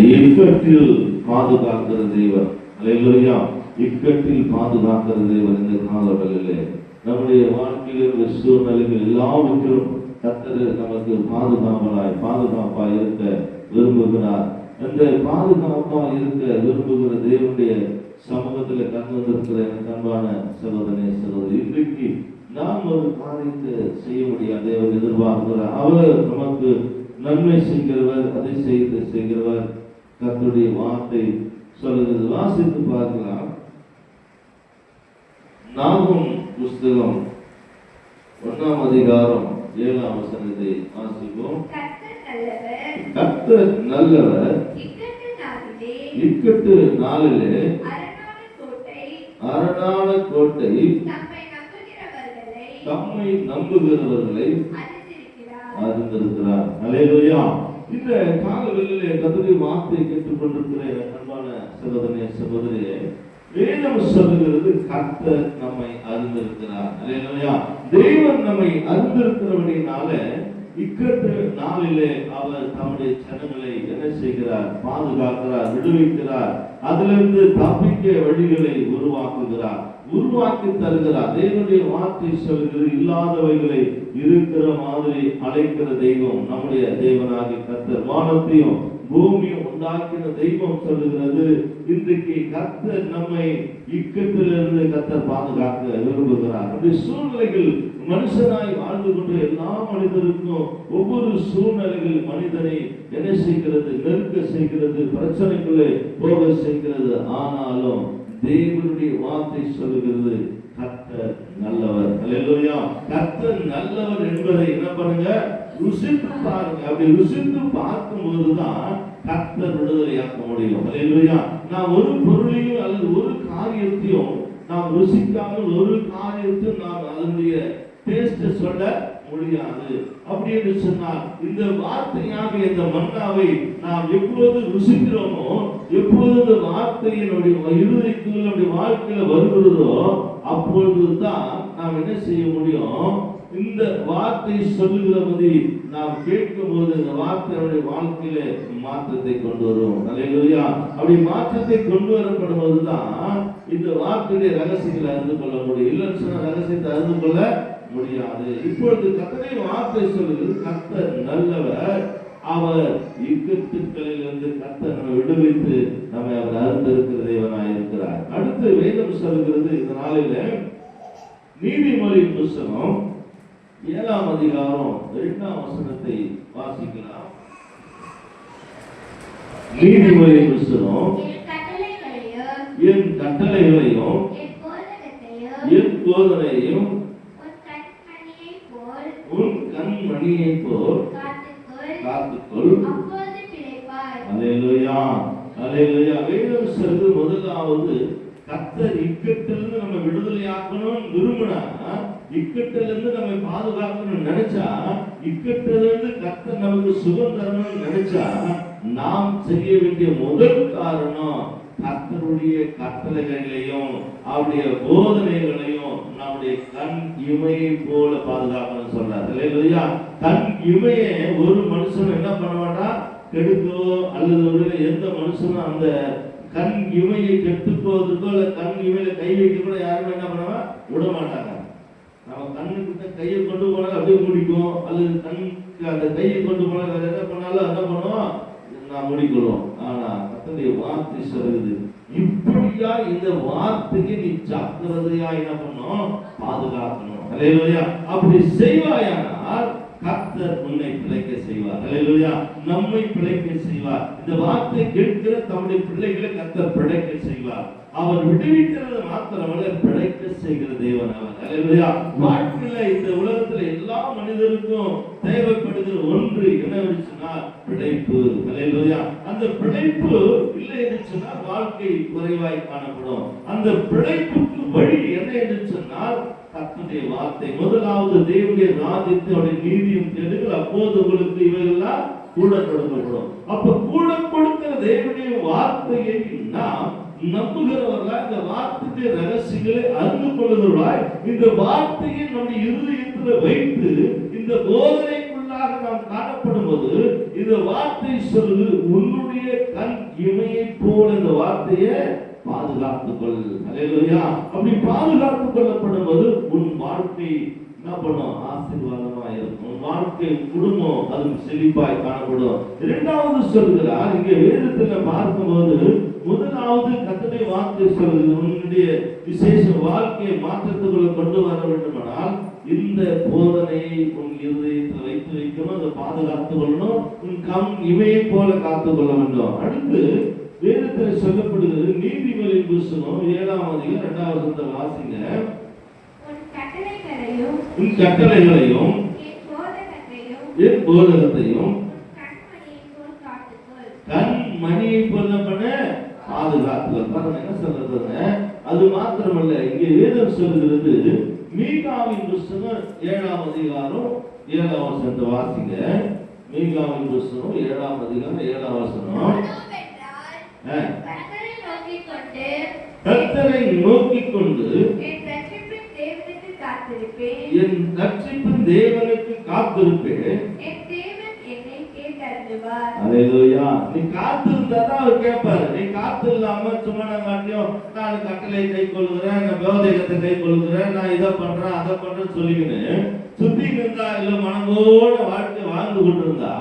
இக்கட்டில் பாதுகாக்கிற தேவன். அல்லேலூயா. இக்கட்டில் பாதுகாக்கிற தேவன். இந்த காலங்களிலே நம்முடைய வாழ்க்கையில சூழ்நிலைகள் எல்லாவற்றிலும் கர்த்தர் நமக்கு பாதுகாப்பாய் இருக்க விரும்புகிறார். அந்த பாதுகாப்பாய் இருக்க விரும்புகிற தேவனுடைய சமூகத்தில் கண்டு வந்திருக்கிற அன்பான சகோதரனே சகோதரி, இன்றைக்கு நாம் ஒரு காரியத்தை செய்ய முடியாது. தேவன் எதிர்பார்க்கிறார். அவர் நமக்கு நன்மை செய்கிறவர், அதை செய்கிறவர். கர்த்தருடைய வார்த்தை சொல்லுகிறது. வாசித்து பார்க்கலாம். நாகும் புஸ்தகம் 1ஆம் அதிகாரம் 7ஆம் வசனத்தை வாசிப்போம். கர்த்தர் நல்லவர், இக்கட்டு நாளிலே அரணான கோட்டை தம்மை நம்புகிறவர்களை அறிந்திருக்கிறார். அல்லேலூயா. இந்த காலவெளியிலே கர்த்தருடைய வார்த்தையை கேட்டுக்கொண்டிருக்கிற அன்பான சகோதரனே சகோதரியே, வேதம் சொல்லுகிறது கர்த்தர் நம்மை அறிந்திருக்கிறார். அல்லேலூயா. தேவன் நம்மை அறிந்திருக்கிறபடினால இக்கட்டு நாளிலே அவர் தம்முடைய ஜனங்களை என்ன செய்கிறார்? பாதுகாக்கிறார், விடுவிக்கிறார். அதிலிருந்து தப்பிக்க வழிகளை உருவாக்கி தருகிறார். தேவனுடைய வார்த்தை சொல்கிறது, இல்லாதவைகளை இருக்கிற மாதிரி அழைக்கிற தெய்வம் நம்முடைய தேவனாகிய கர்த்தர். வானத்தையும் பூமியும் உண்டாக்கின தெய்வம் சொல்லுகிறது, இன்றைக்கு கர்த்தர் நம்மை இக்கட்டிலிருந்து கர்த்தர் பாதுகாக்க விரும்புகிறார். அப்படி சூழ்நிலைகள் மனுஷனாய் வாழ்ந்து கொண்டு எல்லா மனிதருக்கும் ஒவ்வொரு சூழ்நிலைகள் மனிதனை என்ன செய்கிறது? நெருக்க செய்கிறது, பிரச்சனைக்குள்ளே போக செய்கிறது. ஆனாலும் தேவனுடைய வார்த்தை சொல்லுகிறது, கர்த்தர் நல்லவர். அல்லேலூயா. கர்த்தர் நல்லவர் என்பதை என்ன பண்ணுங்க? ருசித்து பாருங்க. அப்படி ருசித்து பார்க்கும்போதுதான் கர்த்தர் விடுதலையாக்க முடியும். அல்லேலூயா. நாம் ஒரு பொருளையும் அல்லது ஒரு காரியத்தையும் நாம் ருசிக்காமல் ஒரு காரியத்தையும் நாம் அதனுடைய டேஸ்ட் சொல்ல முடியாது. அப்படி என்று சொன்னால் இந்த வார்த்தையாக இந்த மன்னாவை நாம் எப்பொழுது ருசிக்கிறோமோ, எப்பொழுது இந்த வார்த்தையினுடைய இருதயத்தில் நம்முடைய வாழ்க்கையில வருகிறதோ, அப்பொழுதுதான் நாம் என்ன செய்ய முடியும்? இந்த வார்த்தை சொல்லுகிறபடி நாம் கேட்கும் போது இந்த வார்த்தையுடைய வாழ்க்கையில மாற்றத்தை கொண்டு வரும். அல்லேலூயா. அப்படி மாற்றத்தை கொண்டு வரப்படுவதுதான் இந்த வார்த்தையுடைய ரகசியங்களை அறிந்து கொள்ள முடியும். இல்லைன்னு சொன்ன ரகசியத்தை அறிந்து கொள்ள முடியாது. இப்பொழுது கர்த்தருடைய வார்த்தை சொல்லுகிறது, கர்த்தர் நல்லவர், அவர் இக்கட்டுகளிலிருந்து கர்த்தர் நம்மை விடுவித்து நம்மை அவர் அறிந்திருக்கிற தேவனாய் இருக்கிறார். அடுத்து வேதம் சொல்லுகிறது, இந்த நாளில நீதிமொழி புஸ்தகம் 7ஆம் அதிகாரம் 2ஆம் வசனத்தை வாசிக்கலாம். நீதிமொழி புஸ்தகம், என் கட்டளைகளையும் என் போதனையும் உன் கண்மணியை போல் காத்துக்கொள். அல்லேலூயா. அல்லேலூயா. வேதம் சொல்லுது, முதலாவது கர்த்தர் இக்கட்டிலிருந்து நம்ம விடுதலையாக்கணும் விரும்பினா, இக்கட்டிலிருந்து நம்ம பாதுகாக்கணும்னு நினைச்சா, இக்கட்டிலிருந்து கர்த்தர் நமக்கு சுகம் தரணும்னு நினைச்சா, நாம் செய்ய வேண்டிய முதல் காரணம் கர்த்தருடைய கட்டளைகளையும் அவருடைய போதனைகளையும் நம்முடைய கண் இமையை போல பாதுகாக்கணும்னு சொல்றாரு. அல்லேலூயா. கண் இமையை ஒரு மனுஷன் என்ன பண்ண மாட்டான்? கெடுக்கோ அல்லது ஒரு எந்த மனுஷனும் அந்த கண் இமையை கெட்டுப்போவதற்கோ அல்ல கண் இமையில கை வைக்க கூட யாருமே என்ன பண்ணுவா? விட மாட்டாங்க. நம்ம கண்ணுக்கிட்ட கையை கொண்டு போனாலும் அப்படியே முடிக்கும், அல்லது கண்ணுக்கு அந்த கையை கொண்டு போனாலும் வேற என்ன பண்ணாலும் என்ன பண்ணுவோம்? நான் முடிக்கொள்வோம். ஆனா கர்த்தருடைய வார்த்தை சொல்லுது, இப்படியா இந்த வார்த்தைக்கு நீ ஜாக்கிரதையா என்ன பண்ணணும்? பாதுகாக்கணும். அல்லேலூயா. அப்படி செய்வாயானால் கர்த்தர் உன்னை பிழைக்க செய்வார். அல்லேலூயா. நம்மை பிழைக்க செய்வார். இந்த வார்த்தை கேட்கிற தம்முடைய பிள்ளைகளை கர்த்தர் பிழைக்க செய்வார். அவர் விடுவிக்கிறது மாத்திரமல்ல, பிழைக்க செய்கிற தேவன் அவர். அல்லேலூயா. வாழ்க்கையில இந்த உலகத்துல எல்லா மனிதருக்கும் தேவைப்படுகிற ஒன்று என்னவென்று சொன்னால் பிழைப்பு. அல்லேலூயா. அந்த பிழைப்பு இல்லை என்று சொன்னால் வாழ்க்கை குறைவாய் காணப்படும். அந்த பிழைப்புக்கு வழி என்ன என்று சொன்னால் கர்த்தருடைய வார்த்தை. முதலாவது தேவனுடைய ராஜ்யத்தை நீதியும் தேடுங்கள், அப்போது உங்களுக்கு இவையெல்லாம் கூட கொடுக்கப்படும். அப்ப கூட கொடுக்கிற தேவனுடைய வார்த்தையை நாம் நம்புகிறவர்களாய், இந்த வார்த்தைக்கு ரகசியங்களை அறிந்து கொள்ளுகிறவர்களாய், இந்த வார்த்தையை நம்முடைய இருதயத்தில் வைத்து இந்த போதனைக்குள்ளாக நாம் காணப்படும் போது இந்த வார்த்தை சொல்லுது, உன்னுடைய கண் இமையை போல இந்த வார்த்தையை பாதுகாத்துக் கொள். அல்லேலூயா. அப்படி பாதுகாத்துக் கொள்ளப்படும் போது உன் வாழ்க்கை என்ன பண்ணும்? ஆசீர்வாதமா இருக்கும். உன் வாழ்க்கை குடும்பம் அது செழிப்பாய் காணப்படும். இரண்டாவது சொல்கிறார், இங்கே வேதத்துல பார்க்கும்போது முதலாவது கர்த்தருடைய வார்த்தை சொல்கிறது, உன்னுடைய விசேஷ வாழ்க்கையை மாற்றத்துக்குள்ள கொண்டு வர வேண்டுமானால் இந்த போதனையை உன் இருதயத்தில் வைத்து வைக்கணும், அதை பாதுகாத்துக் கொள்ளணும், உன் கண் இமையை போல காத்துக் கொள்ள வேண்டும். அடுத்து வேதத்தில் சொல்லப்படுகிறது, நீதிமொழியின் புத்தகம் 7ஆம் அதிகாரம் 2ஆம் வசனத்தை வாசிங்க. உன் கட்டளைகளையும் என் போதகத்தையும் கண் மணியை போல பண்ண பாதுகாத்துகள். பாருங்க என்ன சொல்றது. அது மாத்திரமல்ல, இங்கே வேதம் சொல்லுகிறது, மீகாவின் புத்தகம் 7ஆம் அதிகாரம் 7ஆம் வசனத்தை வாசிங்க. மீகாவின் புத்தகம் 7ஆம் அதிகாரம் 7ஆம் வசனம். கர்த்தரை நோக்கிக் கொண்டு என் ரட்சிப்பின் தேவனுக்கு காத்திருப்பேன். அல்லேலூயா. நீ காத்திருந்தாதான் அவர் கேட்பாரு. நீ காத்து இல்லாம சும்மா நான் கட்டளை கை கொள்ளுகிறேன், நான் போதகத்தை கை கொள்ளுகிறேன், நான் இதை பண்றேன் அதை பண்றேன்னு சொல்லிக்கின்னு சுத்தி இருந்தா, இல்ல மனமோட வாழ்க்கை வாழ்ந்து கொண்டிருந்தா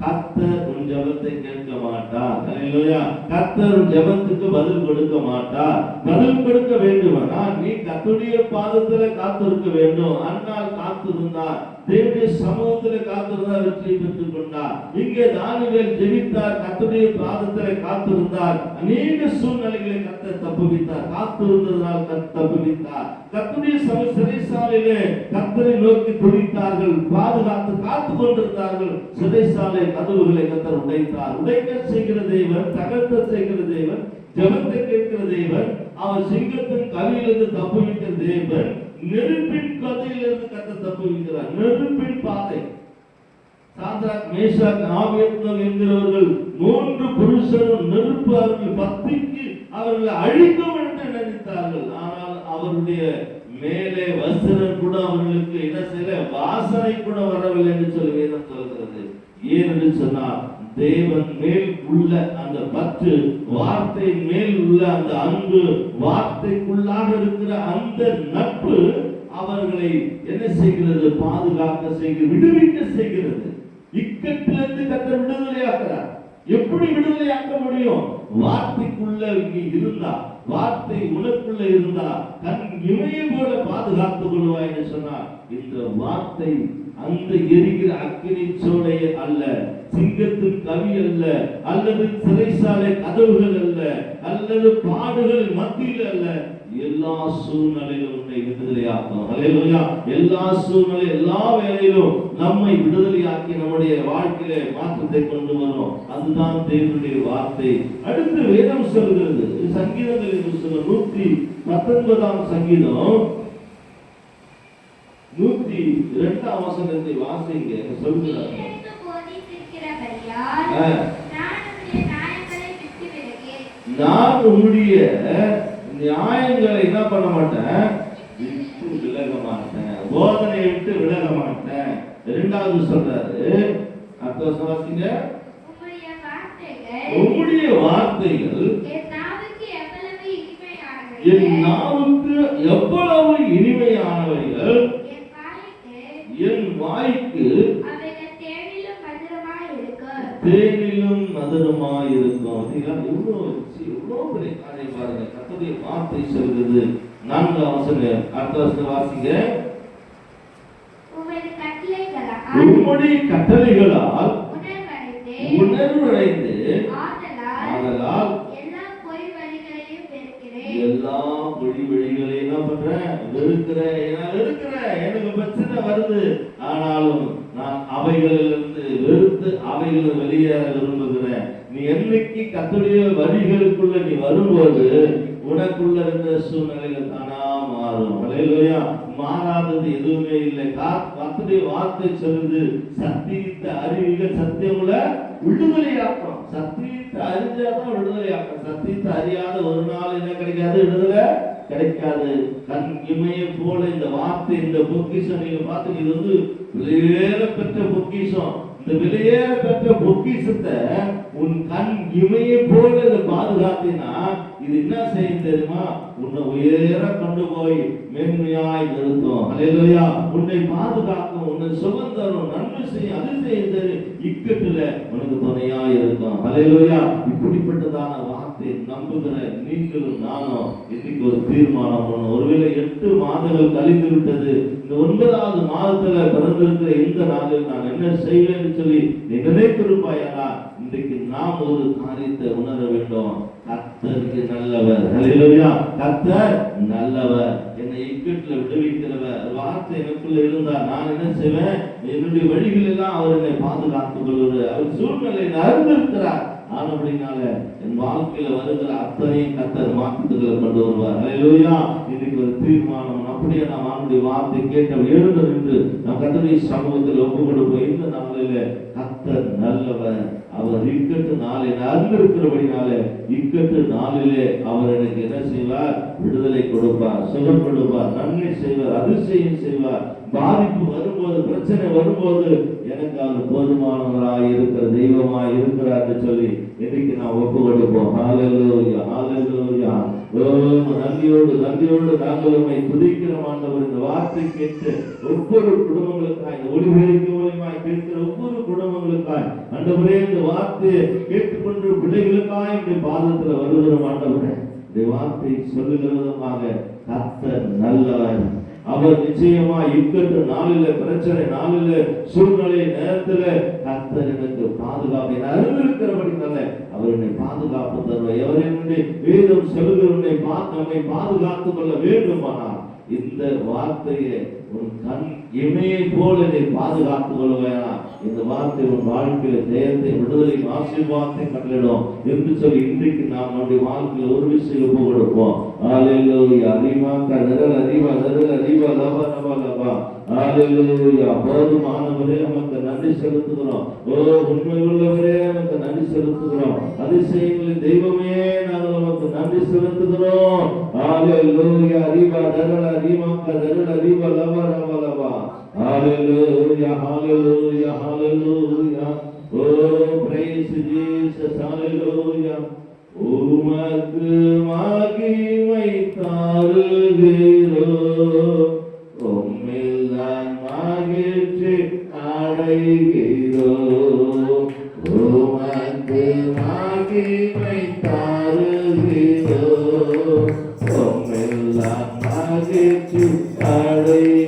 கர்த்தர் உன் ஜெபத்தை கேட்க மாட்டார். அல்லேலூயா. கர்த்தர் உன் ஜெபத்துக்கு பதில் கொடுக்க மாட்டார். பதில் கொடுக்க வேண்டுமானால் நீ கர்த்தருடைய பாதத்துல காத்திருக்க வேண்டும். அன்னால் காத்திருந்தார், தேவனுடைய சமூகத்தில் காத்திருந்தார், வெற்றி பெற்றுக் கொண்டார். இங்கே தானியேல் ஜெபித்தார், கர்த்தருடைய பாதத்திலே காத்திருந்தார். அநேக சூழ்நிலைகளை கர்த்தர் தப்புவித்தார். காத்திருந்ததால் கர்த்தர் தப்புவித்தார். கர்த்தருடைய சிறைசாலையிலே கர்த்தரை நோக்கி துதித்தார்கள், பாதுகாத்து காத்து கொண்டிருந்தார்கள். சிறைசாலை கதவுகளை கர்த்தர் உடைத்தார். உடைக்க செய்கிற தேவன், தகர்த்த செய்கிற தேவன், ஜெபத்தை கேட்கிற தேவன், அவர் சிங்கத்தின் கவியிலிருந்து தப்புவிக்கிற தேவன், நெருப்பின் கதையிலிருந்து கர்த்தர் தப்புவிக்கிறார். நெருப்பின் பாதை. சாத்ராக், மேஷாக், ஆபேத்நேகோ என்கிறவர்கள் 3 புருஷரும் நெருப்பு அவர்கள் பத்திக்கு அவர்களை அழிக்கும் என்று நினைத்தார்கள். ஆனால் அவருடைய மேலே வஸ்திரம் கூட அவர்களுக்கு என்ன செய்யல, வாசனை கூட வரவில்லை என்று சொல்லி வேதம் சொல்கிறது. ஏன் என்று சொன்னால் தேவன் மேல் உள்ள அந்த பற்று, வார்த்தை மேல் உள்ள அந்த அன்பு, வார்த்தைக்குள்ளாக இருக்கிற அந்த நட்பு அவர்களை என்ன செய்கிறது? பாதுகாக்க செய்கிறது, விடுவிக்க செய்கிறது. இக்கட்டிலிருந்து கர்த்தர் விடுதலையாக்குறார். எப்படி விடுதலையாக்க முடியும்? வார்த்தைக்குள்ள இருந்தா, வார்த்தை உனக்குள்ள இருந்தா தன் இமையை போல பாதுகாத்துக் கொள்வாய் என்று சொன்னார். இந்த வார்த்தை அந்த எரிகிற அக்கினி சோலை அல்ல, சிங்கத்தின் கவி அல்ல, அல்லது சிறைசாலை கதவுகள் அல்ல, அல்லது பாடுகள் மத்தியில் அல்ல, எல்லா சூழ்நிலையிலும் உன்னை விடுதலையாக்கும். அல்லேலூயா. எல்லா சூழ்நிலை, எல்லா வேளையிலும் நம்மை விடுதலையாக்கி நம்முடைய வாழ்க்கையிலே மாற்றத்தை கொண்டு வரும். அதுதான் தேவனுடைய வார்த்தை. அடுத்து வேதம் சொல்கிறது, சங்கீதங்களின் புத்தகம் 119ஆம் சங்கீதம் 102ஆம் வசனத்தை வாசிங்க. சொல்கிறார், நான் உன்னுடைய நியாயங்களை என்ன பண்ண மாட்டேன், விட்டு விலக மாட்டேன், போதனையை விட்டு விலக மாட்டேன். இரண்டாவது சொல்றாரு, அடுத்த வசனம் வாசிங்க. உம்முடைய வார்த்தைகள் என் நாவுக்கு எவ்வளவு இனிமையானவைகள், என் வாய்க்கு தேனிலும் மதுரமாய் இருக்கும். எவ்வளவு பெரிய காரியம் பாருங்க. கர்த்தருடைய வார்த்தை சொல்கிறது. 4ஆம் வசனம், அடுத்த வசனம் வாசிங்க. உம்முடைய கட்டளைகளால் உணர்வடைந்து ஆதலால் எல்லா பொய் வழிகளையும் என்ன பண்றேன், வெறுக்கிறேன். எனக்கு பிரச்சனை வருது, ஆனாலும் நான் அவைகளிலிருந்து வெறுத்து அவைகளை வெளியேற விரும்புகிறேன். நீ என்னைக்கு கர்த்தருடைய வழிகளுக்குள்ள நீ வரும்போது உனக்குள்ள இருந்த சூழ்நிலைகள் தானா மாறும். அல்லேலூயா. மாறாதது எதுவுமே இல்லை. கர்த்தருடைய வார்த்தை சொல்லுது, சத்தியத்தை அறிவிக்க சத்தியமுள்ள விடுதலையாக்கும். சத்தியத்தை அறிஞ்சாதான் விடுதலையாக்கும். சத்தியத்தை அறியாத ஒரு நாள் என்ன கிடைக்காது, விடுதலை கிடைக்காது. கண் இமையை போல இந்த வார்த்தை, இந்த பொக்கிஷம் நீங்க பார்த்து, இது விலையேற பெற்ற பொக்கிஷம். இந்த விலையேற பெற்ற பொக்கிஷத்தை உன் கண் இமையை போல பாதுகாத்தினா இது என்ன செய்யும் தெரியுமா? உன்னை உயர கொண்டு போய் மேன்மையாய் நிறுத்தும். அல்லேலூயா. உன்னை பாதுகாக்கும், உன்னை சுகம் தரும், நன்மை செய்யும், அது செய்யும், இக்கட்டுல உனக்கு துணையா இருக்கும். அல்லேலூயா. இப்படிப்பட்டதான வார்த்தை நம்புகிற நீங்களும் நானும் இன்னைக்கு ஒரு தீர்மானம் பண்ணணும். ஒருவேளை 8 மாதங்கள் கழிந்து விட்டது, இந்த 9வது மாதத்துல பிறந்திருக்கிற இந்த நாளில் நான் என்ன செய்வேன்னு சொல்லி நீ நினைத்திருப்பாயா? இன்றைக்கு நாம் ஒரு காரியத்தை உணர வேண்டும். கர்த்தருக்கு நல்லவர். அல்லேலூயா. கர்த்தர் நல்லவர், என்னை இக்கட்டுல விடுவிக்கிறவர். வார்த்தை எனக்குள்ள இருந்தா நான் என்ன செய்வேன்? என்னுடைய வழிகள் எல்லாம் அவர் என்னை பாதுகாத்துக் கொள்வார். அவர் சூழ்நிலை அறிந்திருக்கிறார். ஆனபடினால என் வாழ்க்கையில வருகிற அத்தனையும் கர்த்தர் மாற்றத்துக்களை கொண்டு வருவார். அல்லேலூயா. இன்னைக்கு ஒரு தீர்மானம். அப்படியே நாம் அவருடைய வார்த்தை கேட்ட எழுந்து நின்று நம் கர்த்தருடைய சமூகத்தில் ஒப்பு கொடுப்போம். இந்த நாளில கர்த்தர் நல்லவர். அவர் இக்கட்டு நாளில் அறிந்திருக்கிறபடினால இக்கட்டு நாளிலே அவர் எனக்கு என்ன செய்வார்? விடுதலை கொடுப்பார், சுகம் கொடுப்பார், நன்மை செய்வார், அதிசயம் செய்வார். பாதிப்பு வரும்போது, பிரச்சனை வரும்போது எனக்கு அவர் போதுமானவராய் இருக்கிற தெய்வமாய் இருக்கிறார் என்று சொல்லி இன்னைக்கு நான் ஒப்பு கொடுப்போம். ஹல்லேலூயா, ஹல்லேலூயா. நன்றியோடு நன்றியோடு நாங்கள் உம்மை துதிக்கிறோம் ஆண்டவர். இந்த வார்த்தை கேட்டு ஒவ்வொரு குடும்பங்களுக்காய், இந்த ஒளிபெருக்கி மூலமாய் கேட்கிற ஒவ்வொரு குடும்பங்களுக்காய் ஆண்டவரே, இந்த வார்த்தையை கேட்டுக்கொண்டு பிள்ளைகளுக்காய் இந்த பாதத்துல வருகிறோம் ஆண்டவரே. இந்த வார்த்தை சொல்லுகிறதுமாக கர்த்தர் நல்லவர். அவர் நிச்சயமா இக்கட்டு நாளில, பிரச்சனை நாளில, சூழ்நிலை நேரத்துல கர்த்தர் எனக்கு பாதுகாப்பை அறிந்திருக்கிறபடினால அவர் என்னை பாதுகாப்பு தருவார். எவரை வேதம் சொல்லுகிறவனை நம்மை பாதுகாத்துக் கொள்ள வேண்டுமானால் இந்த வார்த்தையை உன் கண் இமையை போல நீ பாதுகாத்துக் கொள்வேனா? இந்த வார்த்தை உன் வாழ்க்கையில ஜெயத்தை, விடுதலை, ஆசீர்வாதத்தை கட்டளிடும் என்று சொல்லி இன்றைக்கு நாம் நம்முடைய வாழ்க்கையில் ஒரு விஷயம் ஒப்பு கொடுப்போம். அல்லேலூயா. அறிவாக்க நிரல் அறிவா நிரல் அறிவா லபா லபா லபா. அல்லேலூயா. போதுமானவரே நமக்கு நன்றி செலுத்துகிறோம். உண்மை உள்ளவரே நமக்கு நன்றி செலுத்துகிறோம். அதிசயங்களின் தெய்வமே நாங்கள் நமக்கு நன்றி செலுத்துகிறோம். அல்லேலூயா. அறிவா நிரல் அறிவாக்க நிரல் அறிவா லபா லபா லபா. Hallelujah, hallelujah, hallelujah. Oh, praise Jesus, hallelujah. உமக்கு மகிமை தருகிறோம், உம்மில்தான் மகிழ்ச்சி அடைகிறோம். உமக்கு மகிமை தருகிறோம், உம்மில்தான் மகிழ்ச்சி அடைகிறோம்.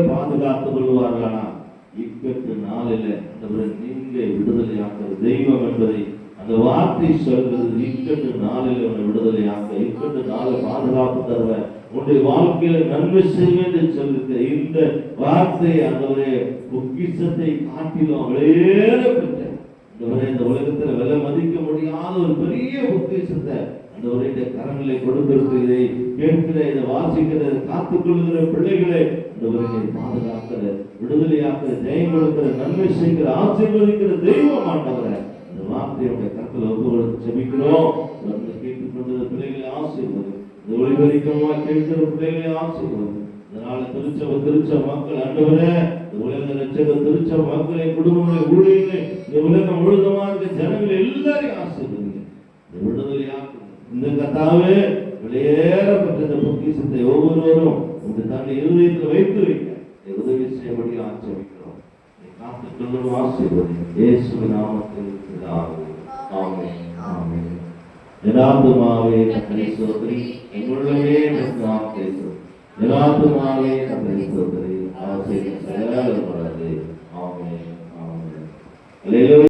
பாதுகாத்துக் கொள்வார்களா? இக்கட்டு நாளில நீங்க விடுதலையாக்குற தெய்வம் என்பதை அந்த வார்த்தை சொல்கிறது. இக்கட்டு நாளில் உன்னை விடுதலையாக்க, இக்கட்டு நாளை பாதுகாப்பு தருவேன், உன்னுடைய வாழ்க்கையில நன்மை செய்வேன் என்று சொல்லிருக்க இந்த வார்த்தை ஆண்டவரே பொக்கிஷத்தை காட்டிலும் விலையேறப்பட்ட இந்த உலகத்துல விலை மதிக்க முடியாத ஒரு பெரிய பொக்கிஷத்தை ஆண்டவருடைய கரங்களை கொடுத்திருக்கு. இதை கேட்கிற, இதை வாசிக்கிற, காத்துக் கொள்ளுகிற பிள்ளைகளை ஆண்டவரை பாதுகாக்கிற, விடுதலையாக்கிற, ஜெயம் கொடுக்கிற, நன்மை செய்கிற, ஆசீர்வதிக்கிற தெய்வம் ஆண்டவரை இந்த வார்த்தையுடைய கருத்துல ஒப்புகளுக்கு செபிக்கிறோம். கேட்டுக் கொண்ட பிள்ளைகளை ஆசீர்வதி, இந்த ஒளிபரிக்கமா கேட்கிற பிள்ளைகளை ஆசீர்வதி. இதனால திருச்ச மக்கள் ஆண்டவரே, இந்த உலக ரட்சக திருச்ச மக்களை, குடும்பங்களை, ஊழியர்களை, இந்த உலகம் முழுதுமா இருக்க ஜனங்கள் எல்லாரையும் ஆசீர்வதிங்க. இந்த விடுதலையாக்கு இந்த கர்த்தாவே வெளியேறப்பட்ட இந்த பொக்கிஷத்தை ஒவ்வொருவரும் உங்க தன்னை இருதயத்தில் வைத்து வைக்க உதவி செய்யபடி ஆச்சரிக்கிறோம். காத்துக் கொள்ளும் ஆசீர்வதி இயேசுவின் நாமத்தில் பிதாவே. ஆமென், ஆமென். யதார்த்தமாவே கர்த்தரை ஸ்தோத்திரி, எங்களுள்ளே நாம் பேசும் யதார்த்தமாவே கர்த்தரை ஸ்தோத்திரி, ஆசீர்வதிப்பதாக. ஆமென், ஆமென். அல்லேலூயா.